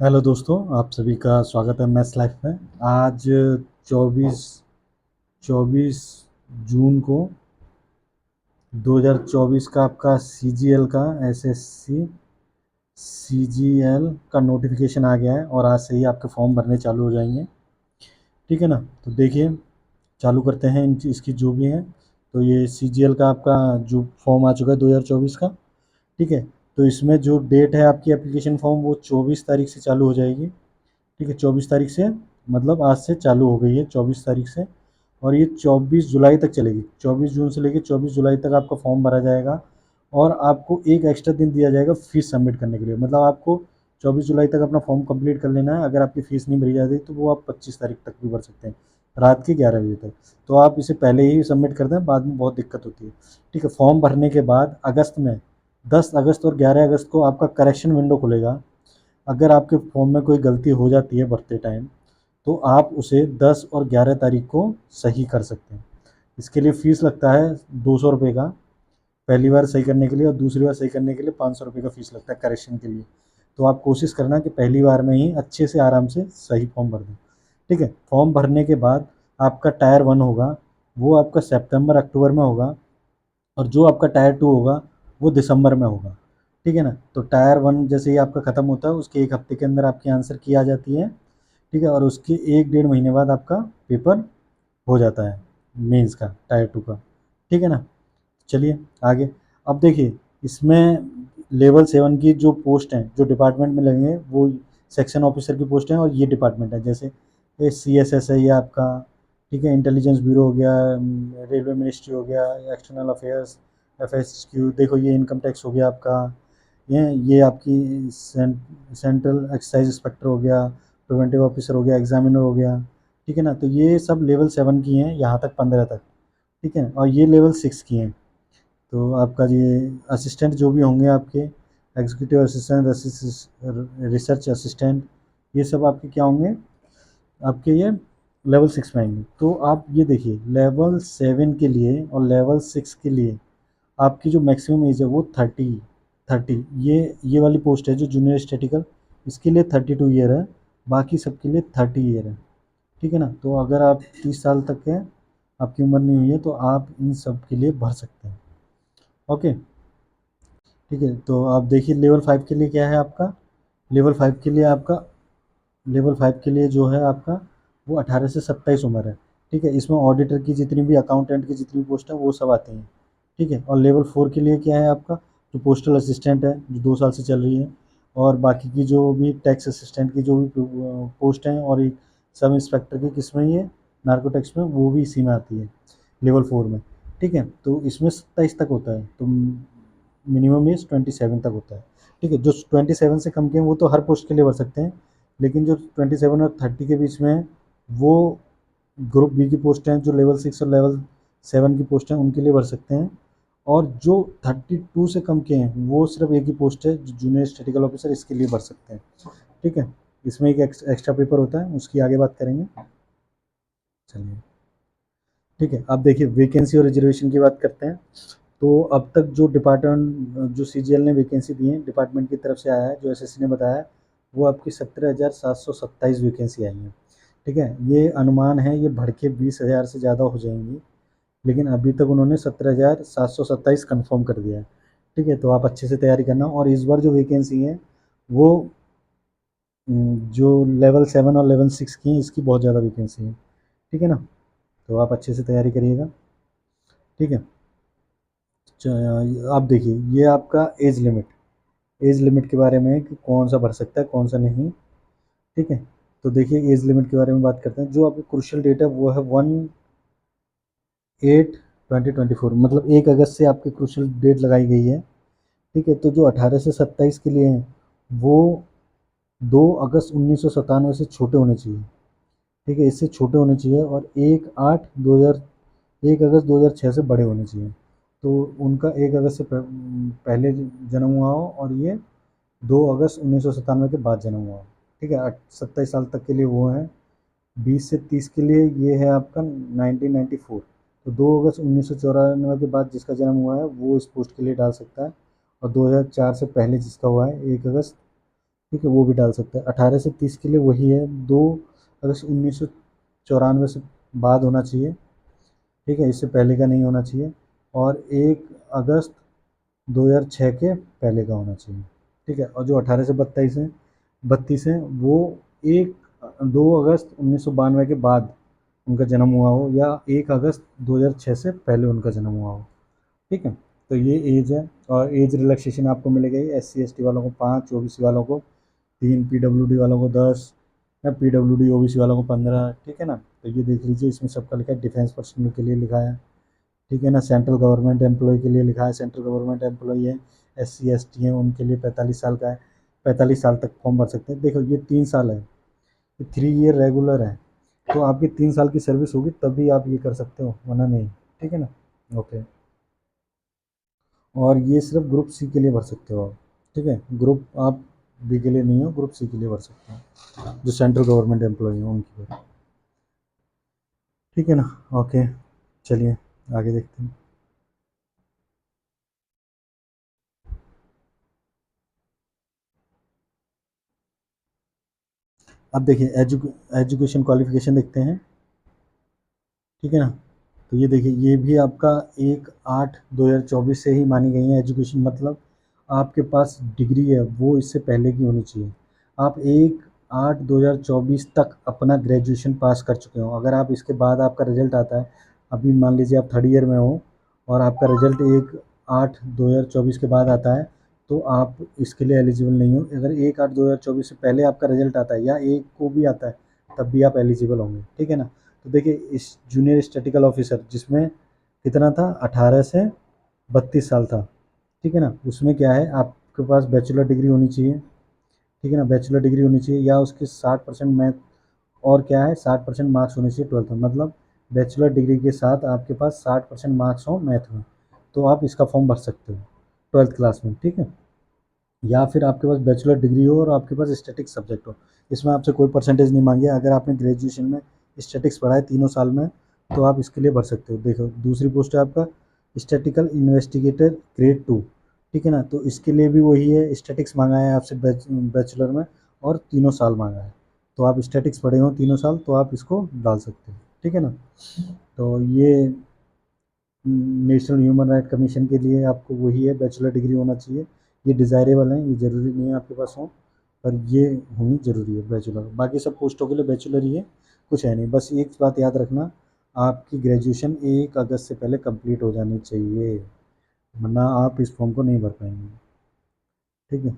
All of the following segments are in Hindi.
हेलो दोस्तों, आप सभी का स्वागत है मैथ्स लाइफ में। आज 24 24 जून को 2024 का आपका सीजीएल का एसएससी सीजीएल का नोटिफिकेशन आ गया है और आज से ही आपके फॉर्म भरने चालू हो जाएंगे। ठीक है ना। तो देखिए, चालू करते हैं इसकी जो भी है। तो ये सीजीएल का आपका जो फॉर्म आ चुका है 2024 का। ठीक है। तो इसमें जो डेट है आपकी एप्लीकेशन फॉर्म वो 24 तारीख से चालू हो जाएगी। ठीक है, 24 तारीख से, मतलब आज से चालू हो गई है 24 तारीख से। और ये 24 जुलाई तक चलेगी। 24 जून से लेकर 24 जुलाई तक आपका फॉर्म भरा जाएगा। और आपको एक एक्स्ट्रा दिन दिया जाएगा फीस सबमिट करने के लिए। मतलब आपको 24 जुलाई तक अपना फॉर्म कंप्लीट कर लेना है। अगर आपकी फ़ीस नहीं भरी जाती तो वो आप 25 तारीख तक भी भर सकते हैं, रात के 11 बजे तक। तो आप इसे पहले ही सबमिट कर दें, बाद में बहुत दिक्कत होती है। ठीक है। फॉर्म भरने के बाद अगस्त में 10 अगस्त और 11 अगस्त को आपका करेक्शन विंडो खुलेगा। अगर आपके फॉर्म में कोई गलती हो जाती है भरते टाइम, तो आप उसे 10 और 11 तारीख को सही कर सकते हैं। इसके लिए फ़ीस लगता है 200 रुपये का, पहली बार सही करने के लिए, और दूसरी बार सही करने के लिए 500 रुपये का फ़ीस लगता है करेक्शन के लिए। तो आप कोशिश करना कि पहली बार में ही अच्छे से आराम से सही फॉर्म भर दें। ठीक है। फॉर्म भरने के बाद आपका टायर 1 होगा, वो आपका सितंबर अक्टूबर में होगा। और जो आपका टायर 2 होगा वो दिसंबर में होगा। ठीक है ना। तो टायर 1 जैसे ही आपका ख़त्म होता है उसके 1 हफ्ते के अंदर आपकी आंसर की आ जाती है। ठीक है। और उसके 1 डेढ़ महीने बाद आपका पेपर हो जाता है, मेंस का, टायर 2 का। ठीक है ना। चलिए आगे। अब देखिए, इसमें लेवल 7 की जो पोस्ट हैं, जो डिपार्टमेंट में लगेंगे, वो सेक्शन ऑफिसर की पोस्ट हैं। और ये डिपार्टमेंट है, जैसे ये CSS है ये आपका। ठीक है। इंटेलिजेंस ब्यूरो हो गया, रेलवे मिनिस्ट्री हो गया, एक्सटर्नल अफेयर्स, FSQ, देखो ये इनकम टैक्स हो गया आपका। ये आपकी सेंट्रल एक्साइज इंस्पेक्टर हो गया, प्रिवेंटिव ऑफिसर हो गया, एग्जामिनर हो गया। ठीक है ना। तो ये सब लेवल 7 की हैं, यहाँ तक 15 तक। ठीक है। और ये लेवल 6 की हैं। तो आपका ये असिस्टेंट जो भी होंगे आपके, एग्जीक्यूटिव असिस्टेंट, रिसर्च असिस्टेंट, ये सब आपके क्या होंगे, आपके ये लेवल 6 में आएंगे। तो आप ये देखिए, लेवल 7 के लिए और लेवल 6 के लिए आपकी जो मैक्सिमम एज है वो 30। ये वाली पोस्ट है जो जूनियर स्टैटिकल, इसके लिए 32 ईयर है। बाकी सबके लिए 30 ईयर है। ठीक है ना। तो अगर आप 30 साल तक है, आपकी उम्र नहीं हुई है, तो आप इन सब के लिए भर सकते हैं। ओके। ठीक है। तो आप देखिए लेवल 5 के लिए क्या है आपका। लेवल 5 के लिए आपका, लेवल 5 के लिए जो है आपका, वो 18 से 27 उम्र है। ठीक है। इसमें ऑडिटर की जितनी भी, अकाउंटेंट की जितनी भी पोस्ट है वो सब आती हैं। ठीक है। और लेवल 4 के लिए क्या है आपका, जो पोस्टल असिस्टेंट है जो 2 साल से चल रही है। और बाकी की जो भी टैक्स असिस्टेंट की जो भी पोस्ट हैं, और एक सब इंस्पेक्टर की, किसमें ये नार्को टैक्स में, वो भी इसी में आती है, लेवल 4 में। ठीक है। तो इसमें 27 तक होता है, तो मिनिमम एज 27 तक होता है। ठीक है। जो 27 से कम के हैं वो तो हर पोस्ट के लिए भर सकते हैं। लेकिन जो 27 और 30 के बीच में है, वो ग्रुप बी की पोस्ट हैं, जो लेवल 6 और लेवल 7 की पोस्ट हैं उनके लिए भर सकते हैं। और जो 32 से कम के हैं वो सिर्फ एक ही पोस्ट है, जो जूनियर स्टैटिकल ऑफिसर, इसके लिए भर सकते हैं। ठीक है। इसमें एक एक्स्ट्रा पेपर होता है, उसकी आगे बात करेंगे। चलिए। ठीक है। अब देखिए, वैकेंसी और रिजर्वेशन की बात करते हैं। तो अब तक जो डिपार्टमेंट, जो सीजीएल ने वैकेंसी दी है डिपार्टमेंट की तरफ से आया है, जो एसएससी ने बताया है, वो आपकी 17,727 वैकेंसी आई हैं। ठीक है। ये अनुमान है, ये बढ़ के 20,000 से ज़्यादा हो जाएंगी। लेकिन अभी तक उन्होंने 17,727 कंफर्म कर दिया है। ठीक है। तो आप अच्छे से तैयारी करना। और इस बार जो वैकेंसी है वो जो लेवल 7 और लेवल 6 की हैं, इसकी बहुत ज़्यादा वैकेंसी है। ठीक है ना। तो आप अच्छे से तैयारी करिएगा। ठीक है। आप देखिए, ये आपका एज लिमिट के बारे में है कि कौन सा भर सकता है कौन सा नहीं। ठीक है। तो देखिए, एज लिमिट के बारे में बात करते हैं। जो आपकी क्रूशियल डेट है वो है 1/8/2024, मतलब 1 अगस्त से आपकी क्रूशियल डेट लगाई गई है। ठीक है। तो जो 18 से 27 के लिए हैं वो 2 अगस्त 1997 से छोटे होने चाहिए। ठीक है। इससे छोटे होने चाहिए। और 1 अगस्त 2006 से बड़े होने चाहिए। तो उनका 1 अगस्त से पहले जन्म हुआ हो, और ये 2 अगस्त 1997 के बाद जन्म हुआ। ठीक है। 27 साल तक के लिए वो है। 20 से 30 के लिए ये है आपका 1994। तो 2 अगस्त 1994 के बाद जिसका जन्म हुआ है वो इस पोस्ट के लिए डाल सकता है। और 2004 से पहले जिसका हुआ है, 1 अगस्त ठीक है, वो भी डाल सकते हैं। 18 से 30 के लिए वही है, 2 अगस्त 1994 से बाद होना चाहिए, ठीक है, इससे पहले का नहीं होना चाहिए, और 1 अगस्त 2006 के पहले का होना चाहिए, ठीक है। और जो 18 से 32 हैं वो 1 2 अगस्त 1992 के बाद उनका जन्म हुआ हो, या 1 अगस्त 2006 से पहले उनका जन्म हुआ हो, ठीक है। तो ये एज है, और एज रिलैक्सेशन आपको मिलेगा ही, SC ST वालों को 5, OBC वालों को 3, PWD वालों को 10, या PWD OBC वालों को 15, ठीक है ना। तो ये देख लीजिए, इसमें सबका लिखा है, डिफेंस पर्सनल के लिए लिखा है, ठीक है ना। सेंट्रल गवर्नमेंट एम्प्लॉय के लिए लिखा है, सेंट्रल गवर्नमेंट एम्प्लॉय है, SC ST हैं उनके लिए 45 साल का है, 45 साल तक फॉर्म भर सकते हैं। देखो ये 3 साल है, ये 3 ईयर रेगुलर है, तो आपकी 3 साल की सर्विस होगी तभी आप ये कर सकते हो, वरना नहीं, ठीक है ना। ओके। और ये सिर्फ ग्रुप सी के लिए भर सकते हो आप, ठीक है, ग्रुप आप बी के लिए नहीं हो, ग्रुप सी के लिए भर सकते हो, जो सेंट्रल गवर्नमेंट एम्प्लॉय हैं उनकी भर, ठीक है ना। ओके, चलिए आगे देखते हैं। अब देखिए एजुकेशन क्वालिफिकेशन देखते हैं, ठीक है ना। तो ये देखिए, ये भी आपका 1/8/2024 से ही मानी गई है एजुकेशन, मतलब आपके पास डिग्री है वो इससे पहले की होनी चाहिए। आप 1/8/2024 तक अपना ग्रेजुएशन पास कर चुके हो। अगर आप इसके बाद आपका रिजल्ट आता है, अभी मान लीजिए आप 3rd ईयर में हो और आपका रिजल्ट 1/8/2024 के बाद आता है, तो आप इसके लिए एलिजिबल नहीं हो। अगर 1/8/2024 से पहले आपका रिजल्ट आता है, या 1 को भी आता है, तब भी आप एलिजिबल होंगे, ठीक है ना। तो देखिए, इस जूनियर स्टैटिकल ऑफिसर जिसमें कितना था, 18 से 32 साल था, ठीक है ना। उसमें क्या है, आपके पास बैचलर डिग्री होनी चाहिए, ठीक है ना, बैचलर डिग्री होनी चाहिए, या उसके 60% मैथ, और क्या है, 60% मार्क्स होने चाहिए 12th में, मतलब बैचलर डिग्री के साथ आपके पास 60% मार्क्स हो मैथ में, तो आप इसका फॉर्म भर सकते हो 12th क्लास में, ठीक है। या फिर आपके पास बैचलर डिग्री हो और आपके पास स्टैटिक सब्जेक्ट हो, इसमें आपसे कोई परसेंटेज नहीं मांगे। अगर आपने ग्रेजुएशन में स्टैटिक्स पढ़ा है तीनों साल में, तो आप इसके लिए भर सकते हो। देखो दूसरी पोस्ट है आपका स्टैटिकल इन्वेस्टिगेटर ग्रेड 2, ठीक है ना। तो इसके लिए भी वही है, स्टैटिक्स मांगा है आपसे बैचलर में, और तीनों साल मांगा है। तो आप स्टैटिक्स पढ़े हो तीनों साल, तो आप इसको डाल सकते हो, ठीक है ना। तो ये नेशनल ह्यूमन राइट कमीशन के लिए आपको वही है, बैचलर डिग्री होना चाहिए। ये डिज़ायरेबल है, ये ज़रूरी नहीं है आपके पास हो, पर ये होनी ज़रूरी है बैचलर। बाकी सब पोस्टों के लिए बैचलर ही है, कुछ है नहीं। बस एक बात याद रखना, आपकी ग्रेजुएशन 1 अगस्त से पहले कंप्लीट हो जानी चाहिए, वरना आप इस फॉर्म को नहीं भर पाएंगे, ठीक है।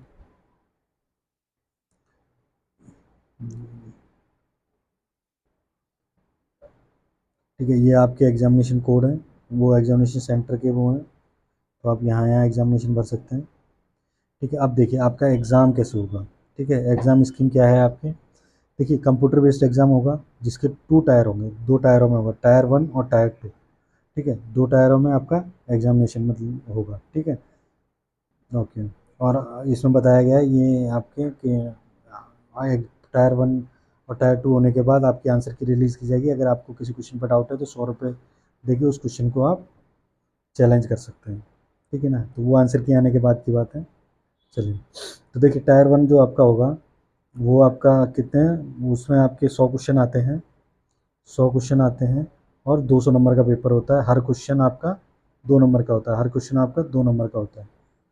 ठीक है, ये आपके एग्जामिनेशन कोड हैं, वो एग्जामिनेशन सेंटर के वो हैं, तो आप यहाँ एग्जामिनेशन भर सकते हैं, ठीक है। अब देखिए आपका एग्ज़ाम कैसे होगा, ठीक है। एग्ज़ाम स्कीम क्या है आपके, देखिए कंप्यूटर बेस्ड एग्ज़ाम होगा, जिसके 2 टायर होंगे, 2 टायरों में होगा, टायर 1 और टायर 2, ठीक है। 2 टायरों में आपका एग्जामिनेशन मतलब होगा, ठीक है। ओके। और इसमें बताया गया है ये आपके कि टायर 1 और टायर 2 होने के बाद आपकी आंसर की रिलीज़ की जाएगी। अगर आपको किसी क्वेश्चन पर डाउट है तो 100 रुपये देके उस क्वेश्चन को आप चैलेंज कर सकते हैं, ठीक है ना। तो वो आंसर की आने के बाद की बात है। चलिए, तो देखिए टायर 1 जो आपका होगा, वो आपका कितने हैं, उसमें आपके 100 क्वेश्चन आते हैं, 100 क्वेश्चन आते हैं, और 200 नंबर का पेपर होता है। हर क्वेश्चन आपका 2 नंबर का होता है, हर क्वेश्चन आपका 2 नंबर का होता है,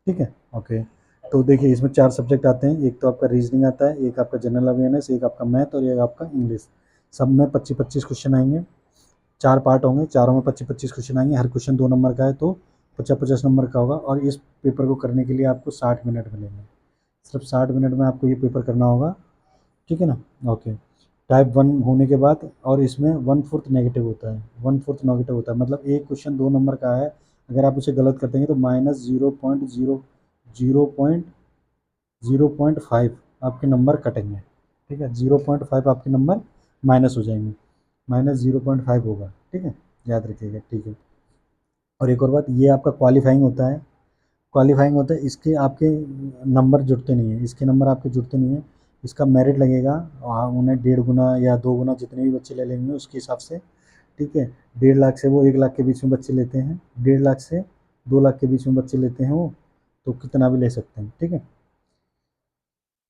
ठीक है। ओके। तो देखिए इसमें 4 सब्जेक्ट आते हैं, एक तो आपका रीजनिंग आता है, एक आपका जनरल अवेयरनेस, एक आपका मैथ, और एक आपका इंग्लिश। सब में 25-25 क्वेश्चन आएंगे, 4 पार्ट होंगे, चारों में 25-25 क्वेश्चन आएंगे, हर क्वेश्चन 2 नंबर का है, तो 50-50 नंबर का होगा। और इस पेपर को करने के लिए आपको 60 मिनट मिलेंगे, सिर्फ 60 मिनट में आपको ये पेपर करना होगा, ठीक है ना। ओके। टाइप 1 होने के बाद, और इसमें 1/4 नेगेटिव होता है, 1/4 नेगेटिव होता है, मतलब एक क्वेश्चन 2 नंबर का है, अगर आप उसे गलत कर देंगे तो -0.05 आपके नंबर कटेंगे, ठीक है, 0.5 आपके नंबर माइनस हो जाएंगे, -0.5 होगा, ठीक है, याद रखिएगा, ठीक है। और एक और बात, ये आपका क्वालिफाइंग होता है, क्वालिफाइंग होता है, इसके आपके नंबर जुड़ते नहीं हैं, इसके नंबर आपके जुड़ते नहीं हैं, इसका मेरिट लगेगा, उन्हें 1.5 गुना या 2 गुना जितने भी बच्चे ले लेंगे उसके हिसाब से, ठीक है। 1.5 लाख से वो 1 लाख के बीच में बच्चे लेते हैं, 1.5 लाख से 2 लाख के बीच में बच्चे लेते हैं वो, तो कितना भी ले सकते हैं, ठीक है।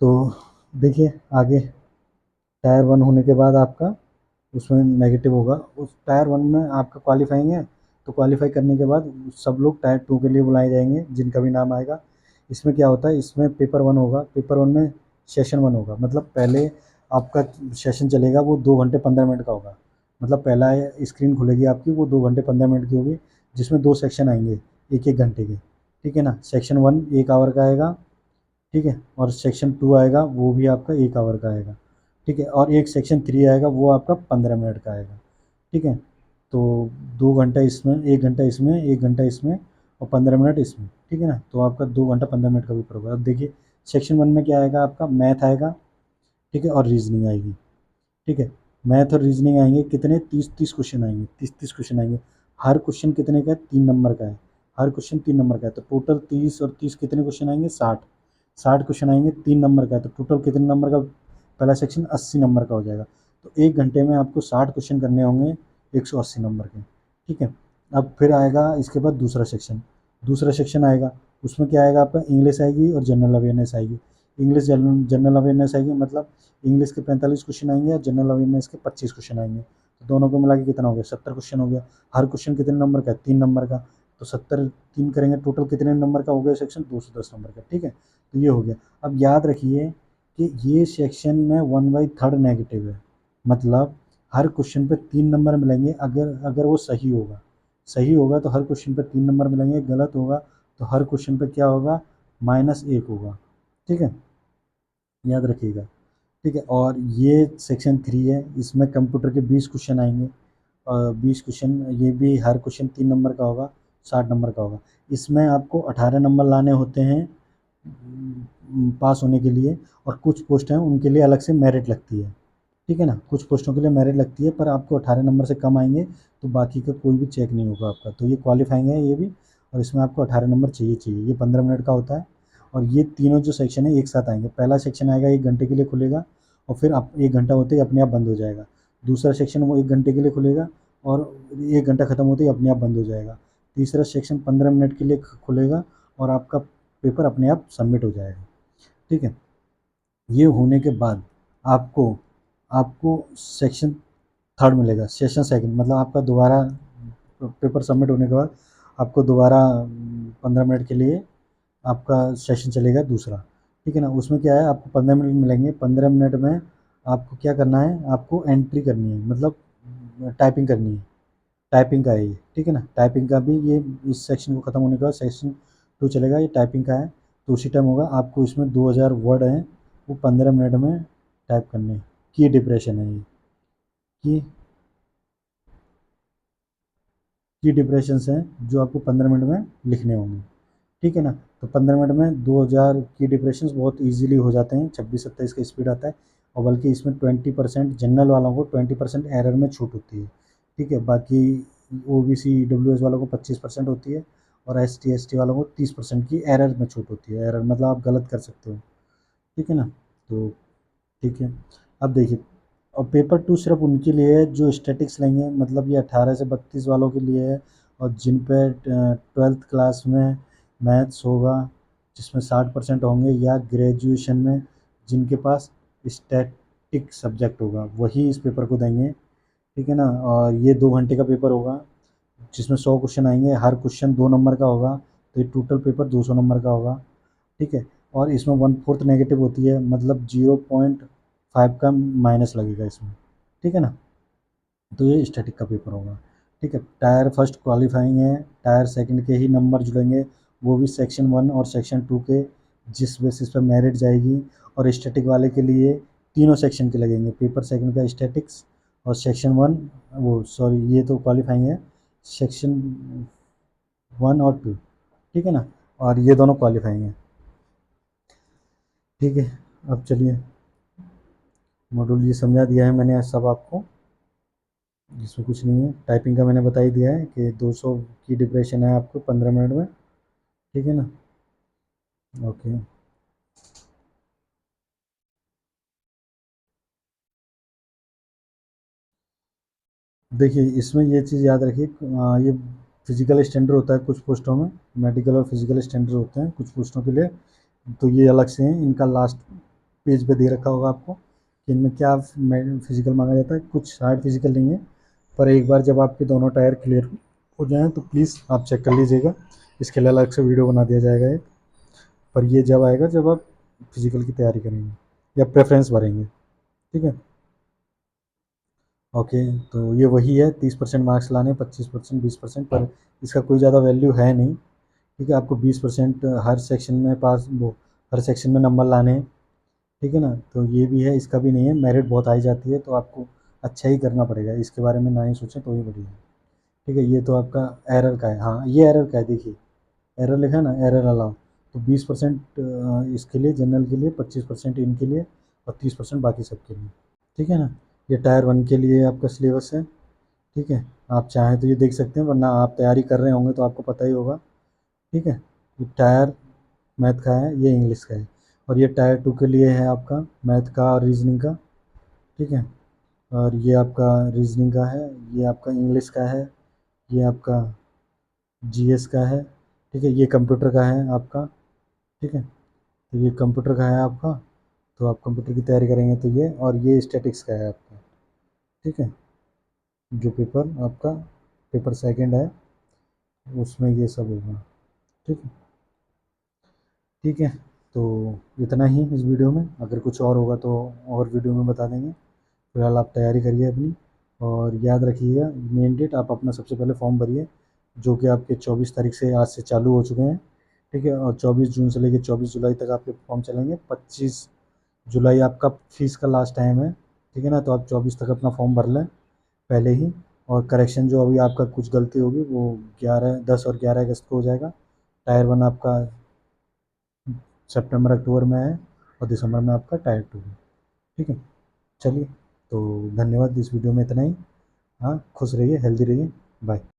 तो देखिए आगे टायर 1 होने के बाद आपका उसमें नेगेटिव होगा। उस टायर 1 में आपका क्वालीफाइंग है, तो क्वालीफाई करने के बाद सब लोग टायर 2 के लिए बुलाए जाएंगे, जिनका भी नाम आएगा। इसमें क्या होता है, इसमें पेपर 1 होगा, पेपर 1 में सेशन 1 होगा, मतलब पहले आपका सेशन चलेगा वो 2 घंटे 15 मिनट का होगा। मतलब पहला स्क्रीन खुलेगी आपकी, वो 2 घंटे 15 मिनट की होगी, जिसमें 2 सेक्शन आएंगे 1-1 घंटे के। ठीक है ना, सेक्शन 1 1 आवर का आएगा, ठीक है, और सेक्शन 2 आएगा वो भी आपका 1 आवर का आएगा, ठीक है, और एक सेक्शन 3 आएगा वो आपका 15 मिनट का आएगा, ठीक है। तो 2 घंटा इसमें, 1 घंटा इसमें, 1 घंटा इसमें और 15 मिनट इसमें, ठीक है ना। तो आपका 2 घंटा 15 मिनट का पेपर होगा। अब देखिए सेक्शन 1 में क्या आएगा, आपका मैथ आएगा, ठीक है, और रीजनिंग आएगी, ठीक है। मैथ और रीजनिंग आएंगे कितने, 30-30 क्वेश्चन आएंगे, 30-30 क्वेश्चन आएंगे। हर क्वेश्चन कितने का है, 3 नंबर का है, हर क्वेश्चन 3 नंबर का है। तो टोटल 30 और 30 कितने क्वेश्चन आएंगे, 60, 60 क्वेश्चन आएंगे, 3 नंबर का है, तो टोटल कितने नंबर का, पहला सेक्शन 80 नंबर का हो जाएगा। तो 1 घंटे में आपको 60 क्वेश्चन करने होंगे 180 नंबर के, ठीक है। अब फिर आएगा इसके बाद दूसरा सेक्शन, दूसरा सेक्शन आएगा, उसमें क्या आएगा आपका, इंग्लिश आएगी और जनरल अवेयरनेस आएगी। इंग्लिश जनरल अवेयरनेस आएगी, मतलब इंग्लिश के 45 क्वेश्चन आएंगे और जनरल अवेयरनेस के 25 क्वेश्चन आएंगे। तो दोनों को मिला के कितना हो गया, 70 क्वेश्चन हो गया। हर क्वेश्चन कितने नंबर का है, 3 नंबर का। तो 70 3 करेंगे, टोटल कितने नंबर का हो गया सेक्शन, 210 नंबर का, ठीक है। तो ये हो गया। अब याद रखिए कि ये सेक्शन में 1/3 नेगेटिव है, मतलब हर क्वेश्चन पे 3 नंबर मिलेंगे, अगर अगर वो सही होगा, सही होगा तो हर क्वेश्चन पे 3 नंबर मिलेंगे, गलत होगा तो हर क्वेश्चन पे क्या होगा, -1 होगा, ठीक है, याद रखिएगा, ठीक है। और ये सेक्शन 3 है, इसमें कंप्यूटर के 20 क्वेश्चन आएंगे, और 20 क्वेश्चन, ये भी हर क्वेश्चन 3 नंबर का होगा, 60 नंबर का होगा। इसमें आपको 18 नंबर लाने होते हैं पास होने के लिए, और कुछ पोस्ट हैं उनके लिए अलग से मेरिट लगती है, ठीक है ना, कुछ पोस्टों के लिए मेरिट लगती है, पर आपको 18 नंबर से कम आएंगे तो बाकी का कोई भी चेक नहीं होगा आपका। तो ये क्वालिफाइंग है ये भी, और इसमें आपको 18 नंबर चाहिए चाहिए। ये 15 मिनट का होता है, और ये तीनों जो सेक्शन है एक साथ आएंगे। पहला सेक्शन आएगा 1 घंटे के लिए खुलेगा, और फिर आप 1 घंटा होते ही अपने आप बंद हो जाएगा। दूसरा सेक्शन वो 1 घंटे के लिए खुलेगा, और 1 घंटा ख़त्म होते ही अपने आप बंद हो जाएगा। तीसरा सेक्शन 15 मिनट के लिए खुलेगा, और आपका पेपर अपने आप सबमिट हो जाएगा, ठीक है। ये होने के बाद आपको आपको सेक्शन 3 मिलेगा, सेशन 2 मतलब आपका दोबारा पेपर सबमिट होने के बाद आपको दोबारा 15 मिनट के लिए आपका सेशन चलेगा दूसरा, ठीक है ना। उसमें क्या है, आपको 15 मिनट मिलेंगे, 15 मिनट में आपको क्या करना है, आपको एंट्री करनी है, मतलब टाइपिंग करनी है। टाइपिंग का है ये, ठीक है ना, टाइपिंग का भी ये इस सेक्शन को ख़त्म होने के बाद सेक्शन 2 चलेगा, ये टाइपिंग का है। तो उसी टाइम होगा, आपको इसमें 2000 वर्ड हैं, वो 15 मिनट में टाइप करने हैं। की डिप्रेशन है ये, की की डिप्रेशंस हैं जो आपको 15 मिनट में लिखने होंगे, ठीक है ना। तो 15 मिनट में 2000 की डिप्रेशंस बहुत इजीली हो जाते हैं, 26-27 का स्पीड आता है। और बल्कि इसमें 20% जनरल वालों को 20% एरर में छूट होती है, ठीक है। बाकी ओबीसी ईडब्ल्यूएस वालों को 25% होती है, और एसटी एसटी वालों को 30% की एरर में छूट होती है। एरर मतलब आप गलत कर सकते हो, ठीक है ना। तो ठीक है, अब देखिए, और पेपर 2 सिर्फ उनके लिए है जो स्टैटिक्स लेंगे, मतलब ये 18 से 32 वालों के लिए है, और जिन पे 12th क्लास में मैथ्स होगा जिसमें 60% होंगे, या ग्रेजुएशन में जिनके पास स्टैटिक सब्जेक्ट होगा वही इस पेपर को देंगे, ठीक है ना। और ये 2 घंटे का पेपर होगा, जिसमें 100 क्वेश्चन आएंगे, हर क्वेश्चन 2 नंबर का होगा, तो ये टोटल पेपर 200 नंबर का होगा, ठीक है। और इसमें 1/4 नेगेटिव होती है, मतलब 0.5 का माइनस लगेगा इसमें, ठीक है ना। तो ये स्टैटिक का पेपर होगा, ठीक है। टायर फर्स्ट क्वालिफाइंग है, टायर सेकंड के ही नंबर जुड़ेंगे, वो भी सेक्शन 1 और सेक्शन 2 के, जिस बेसिस पे मेरिट जाएगी। और स्टैटिक वाले के लिए तीनों सेक्शन के लगेंगे, पेपर सेकंड का स्टैटिक्स, और सेक्शन 1, वो सॉरी ये तो क्वालिफाइंग है, सेक्शन 1 और 2, ठीक है ना, और ये दोनों क्वालिफाइंग है, ठीक है। अब चलिए, मॉड्यूल ये समझा दिया है मैंने आज सब आपको, जिसमें कुछ नहीं है। टाइपिंग का मैंने बता ही दिया है कि 200 की डिप्रेशन है आपको 15 मिनट में, ठीक है ना। ओके, देखिए इसमें ये चीज़ याद रखिए, ये फिजिकल स्टैंडर्ड होता है कुछ पोस्टों में, मेडिकल और फिजिकल स्टैंडर्ड होते हैं कुछ पोस्टों के लिए, तो ये अलग से हैं, इनका लास्ट पेज पे दे रखा होगा आपको कि इनमें क्या फिजिकल मांगा जाता है। कुछ हार्ड फिजिकल नहीं है, पर एक बार जब आपके दोनों टायर क्लियर हो जाएं तो प्लीज़ आप चेक कर लीजिएगा। इसके लिए अलग से वीडियो बना दिया जाएगा एक। पर ये जब आएगा जब आप फिजिकल की तैयारी करेंगे या प्रेफरेंस भरेंगे, ठीक है। ओके, तो ये वही है, 30% मार्क्स लाने, 25%, 20%, पर इसका कोई ज़्यादा वैल्यू है नहीं, ठीक है। आपको 20% हर सेक्शन में पास वो हर सेक्शन में नंबर लाने हैं, ठीक है ना। तो ये भी है, इसका भी नहीं है, मेरिट बहुत आई जाती है, तो आपको अच्छा ही करना पड़ेगा, इसके बारे में ना ही सोचें तो ही बढ़िया है, ठीक है। ये तो आपका एरर का है, हाँ ये एरर का है, देखिए एरर लिखा है ना, एरर अलाउ। तो 20% इसके लिए, जनरल के लिए, 25% इनके लिए और 30% बाकी सबके लिए, ठीक है ना। ये टायर 1 के लिए आपका सिलेबस है, ठीक है। आप चाहें तो ये देख सकते हैं, वरना आप तैयारी कर रहे होंगे तो आपको पता ही होगा, ठीक है। ये टायर मैथ का है, ये इंग्लिश का है, और ये टायर 2 के लिए है आपका मैथ का और रीजनिंग का, ठीक है। और ये आपका रीजनिंग का है, ये आपका इंग्लिश का है, ये आपका जीएस का है, ठीक है। ये कंप्यूटर का है आपका, ठीक है। तो ये कंप्यूटर का है आपका, तो आप कंप्यूटर की तैयारी करेंगे तो ये, और ये स्टैटिक्स का है आपका, ठीक है। जो पेपर आपका पेपर सेकंड है उसमें ये सब होगा, ठीक है। ठीक है, तो इतना ही इस वीडियो में, अगर कुछ और होगा तो और वीडियो में बता देंगे। फिलहाल आप तैयारी करिए अपनी, और याद रखिएगा मेन डेट आप अपना सबसे पहले फॉर्म भरिए, जो कि आपके 24 तारीख से आज से चालू हो चुके हैं, ठीक है। और 24 जून से लेकर 24 जुलाई तक आपके फॉर्म चलेंगे। 25 जुलाई आपका फीस का लास्ट टाइम है, ठीक है ना। तो आप 24 तक अपना फॉर्म भर लें पहले ही, और करेक्शन जो अभी आपका कुछ गलती होगी वो 10 और 11 अगस्त को हो जाएगा। टायर 1 आपका सितंबर अक्टूबर में है, और दिसंबर में आपका टायर 2 है, ठीक है। चलिए, तो धन्यवाद, इस वीडियो में इतना ही। हाँ, खुश रहिए, हेल्दी रहिए, बाय।